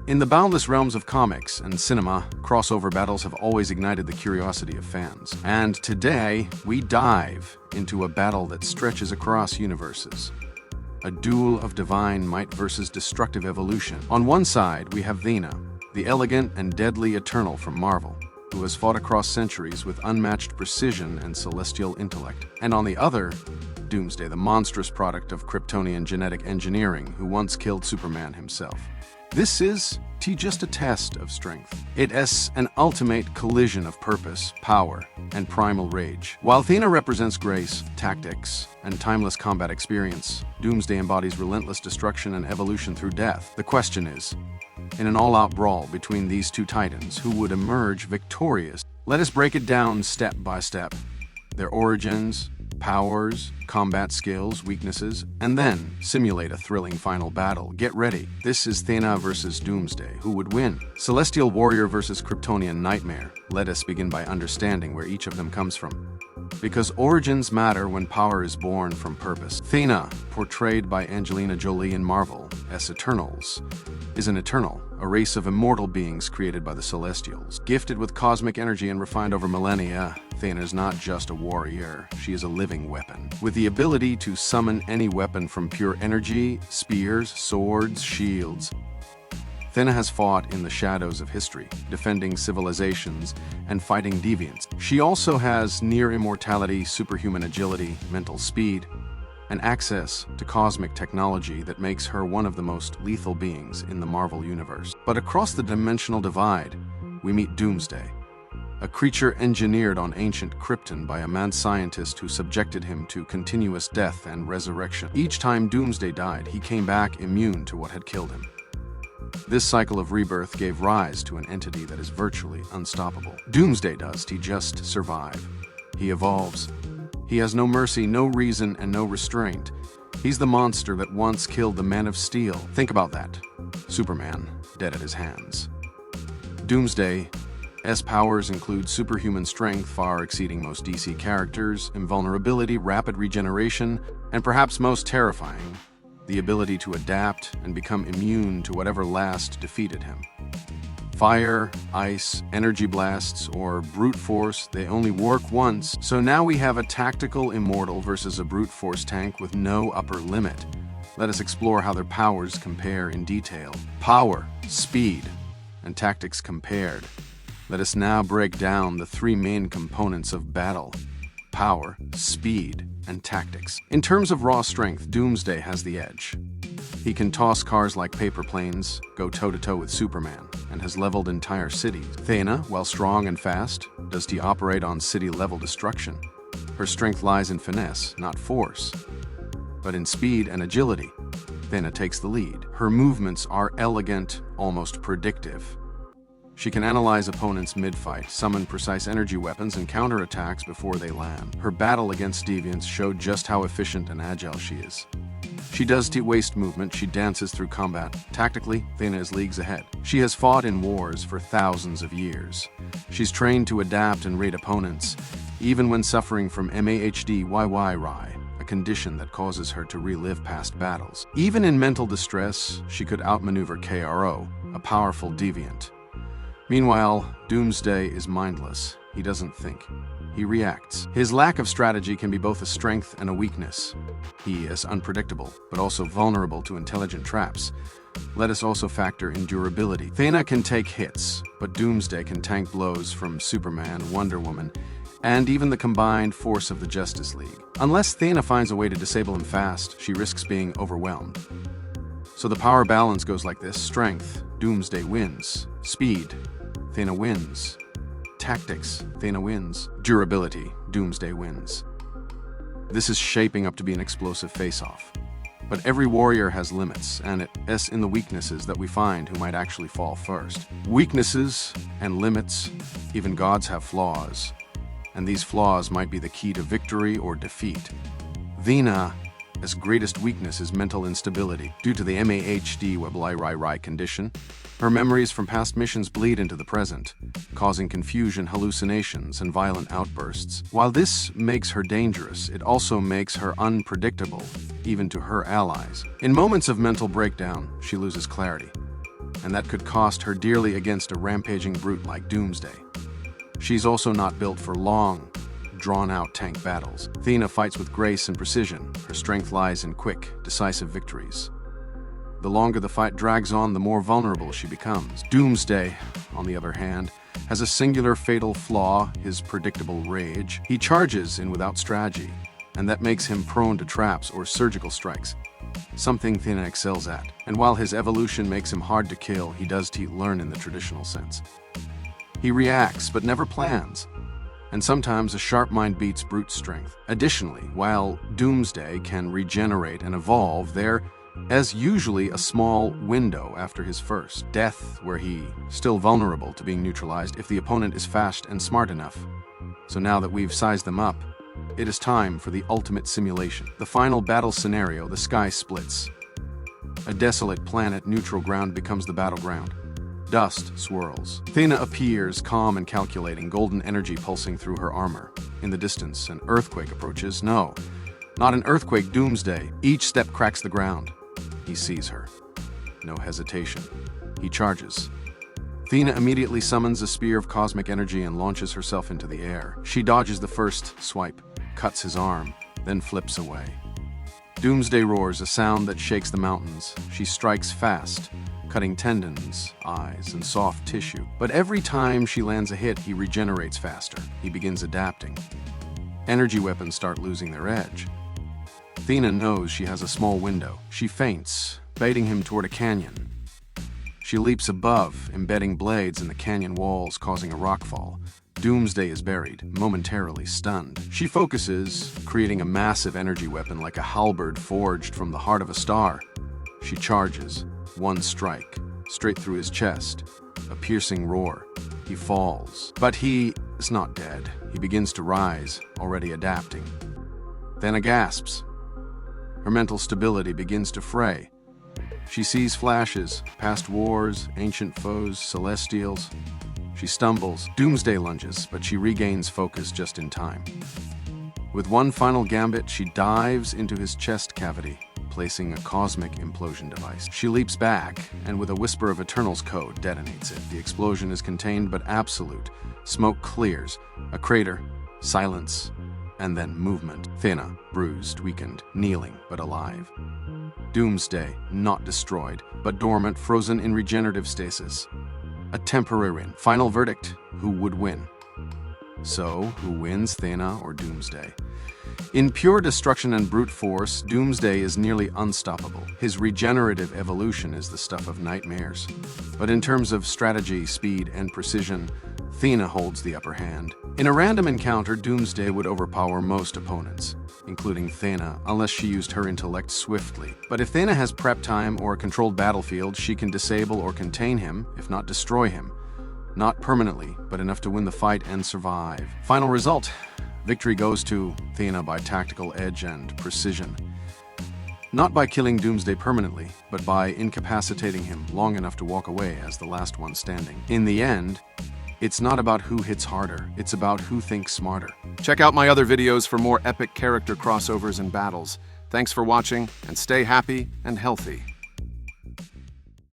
In the boundless realms of comics and cinema, crossover battles have always ignited the curiosity of fans. And today, we dive into a battle that stretches across universes. A duel of divine might versus destructive evolution. On one side, we have Thena, the elegant and deadly Eternal from Marvel, who has fought across centuries with unmatched precision and celestial intellect. And on the other, Doomsday, the monstrous product of Kryptonian genetic engineering, who once killed Superman himself. This is just a test of strength. It is an ultimate collision of purpose, power, and primal rage. While Thena represents grace, tactics, and timeless combat experience, Doomsday embodies relentless destruction and evolution through death. The question is, in an all-out brawl between these two titans, who would emerge victorious? Let us break it down step by step. Their origins, powers, combat skills, weaknesses, and then simulate a thrilling final battle. Get ready. This is Thena vs Doomsday. Who would win? Celestial Warrior versus Kryptonian Nightmare. Let us begin by understanding where each of them comes from. Because origins matter when power is born from purpose. Thena, portrayed by Angelina Jolie in Marvel as Eternals, is an Eternal, a race of immortal beings created by the Celestials. Gifted with cosmic energy and refined over millennia, Thena is not just a warrior, she is a living weapon. With the ability to summon any weapon from pure energy, spears, swords, shields, Thena has fought in the shadows of history, defending civilizations and fighting deviants. She also has near immortality, superhuman agility, mental speed, and access to cosmic technology that makes her one of the most lethal beings in the Marvel Universe. But across the dimensional divide, we meet Doomsday, a creature engineered on ancient Krypton by a mad scientist who subjected him to continuous death and resurrection. Each time Doomsday died, he came back immune to what had killed him. This cycle of rebirth gave rise to an entity that is virtually unstoppable. Doomsday does just survive. He evolves. He has no mercy, no reason, and no restraint. He's the monster that once killed the Man of Steel. Think about that. Superman, dead at his hands. Doomsday's powers include superhuman strength, far exceeding most DC characters, invulnerability, rapid regeneration, and perhaps most terrifying, the ability to adapt and become immune to whatever last defeated him. Fire, ice, energy blasts, or brute force, they only work once. So now we have a tactical immortal versus a brute force tank with no upper limit. Let us explore how their powers compare in detail. Power, speed, and tactics compared. Let us now break down the three main components of battle: power, speed, and tactics. In terms of raw strength, Doomsday has the edge. He can toss cars like paper planes, go toe-to-toe with Superman, and has leveled entire cities. Thena, while strong and fast, does operate on city-level destruction. Her strength lies in finesse, not force. But in speed and agility, Thena takes the lead. Her movements are elegant, almost predictive. She can analyze opponents mid-fight, summon precise energy weapons, and counterattacks before they land. Her battle against deviants showed just how efficient and agile she is. She does waste movement, she dances through combat. Tactically, Thena is leagues ahead. She has fought in wars for thousands of years. She's trained to adapt and raid opponents, even when suffering from MAHDYY, a condition that causes her to relive past battles. Even in mental distress, she could outmaneuver KRO, a powerful deviant. Meanwhile, Doomsday is mindless. He doesn't think. He reacts. His lack of strategy can be both a strength and a weakness. He is unpredictable, but also vulnerable to intelligent traps. Let us also factor in durability. Thena can take hits, but Doomsday can tank blows from Superman, Wonder Woman, and even the combined force of the Justice League. Unless Thena finds a way to disable him fast, she risks being overwhelmed. So the power balance goes like this: strength, Doomsday wins; speed, Thena wins; tactics, Thena wins; durability, Doomsday wins. This is shaping up to be an explosive face-off. But every warrior has limits, and it's in the weaknesses that we find who might actually fall first. Weaknesses and limits, even gods have flaws, and these flaws might be the key to victory or defeat. Thena's greatest weakness is mental instability. Due to the MAHDYY condition, her memories from past missions bleed into the present, causing confusion, hallucinations, and violent outbursts. While this makes her dangerous, it also makes her unpredictable, even to her allies. In moments of mental breakdown, she loses clarity. and that could cost her dearly against a rampaging brute like Doomsday. She's also not built for long, drawn-out tank battles. Thena fights with grace and precision. Her strength lies in quick, decisive victories. The longer the fight drags on, the more vulnerable she becomes. Doomsday, on the other hand, has a singular fatal flaw, his predictable rage. He charges in without strategy, and that makes him prone to traps or surgical strikes, something Thena excels at. And while his evolution makes him hard to kill, he does learn in the traditional sense. He reacts, but never plans, and sometimes a sharp mind beats brute strength. Additionally, while Doomsday can regenerate and evolve, there is usually a small window after his first death where he still vulnerable to being neutralized if the opponent is fast and smart enough. So now that we've sized them up, it is time for the ultimate simulation. The final battle scenario: the sky splits. A desolate planet neutral ground becomes the battleground. Dust swirls. Thena appears, calm and calculating, golden energy pulsing through her armor. In the distance, an earthquake approaches. No, not an earthquake, Doomsday. Each step cracks the ground. He sees her. No hesitation. He charges. Thena immediately summons a spear of cosmic energy and launches herself into the air. She dodges the first swipe, cuts his arm, then flips away. Doomsday roars, a sound that shakes the mountains. She strikes fast, cutting tendons, eyes, and soft tissue. But every time she lands a hit, he regenerates faster. He begins adapting. Energy weapons start losing their edge. Thena knows she has a small window. She feints, baiting him toward a canyon. She leaps above, embedding blades in the canyon walls, causing a rockfall. Doomsday is buried, momentarily stunned. She focuses, creating a massive energy weapon like a halberd forged from the heart of a star. She charges. One strike, straight through his chest. A piercing roar. He falls. But he is not dead. He begins to rise, already adapting. Thena gasps. Her mental stability begins to fray. She sees flashes, past wars, ancient foes, celestials. She stumbles. Doomsday lunges, but she regains focus just in time. With one final gambit, she dives into his chest cavity, placing a cosmic implosion device. She leaps back, and with a whisper of Eternal's code, detonates it. The explosion is contained but absolute. Smoke clears. A crater, silence, and then movement. Thena, bruised, weakened, kneeling, but alive. Doomsday, not destroyed, but dormant, frozen in regenerative stasis. A temporary win. Final verdict: who would win? So, who wins, Thena or Doomsday? In pure destruction and brute force, Doomsday is nearly unstoppable. His regenerative evolution is the stuff of nightmares. But in terms of strategy, speed, and precision, Thena holds the upper hand. In a random encounter, Doomsday would overpower most opponents, including Thena, unless she used her intellect swiftly. But if Thena has prep time or a controlled battlefield, she can disable or contain him, if not destroy him. Not permanently, but enough to win the fight and survive. Final result: victory goes to Thena by tactical edge and precision. Not by killing Doomsday permanently, but by incapacitating him long enough to walk away as the last one standing. In the end, it's not about who hits harder, it's about who thinks smarter. Check out my other videos for more epic character crossovers and battles. Thanks for watching, and stay happy and healthy.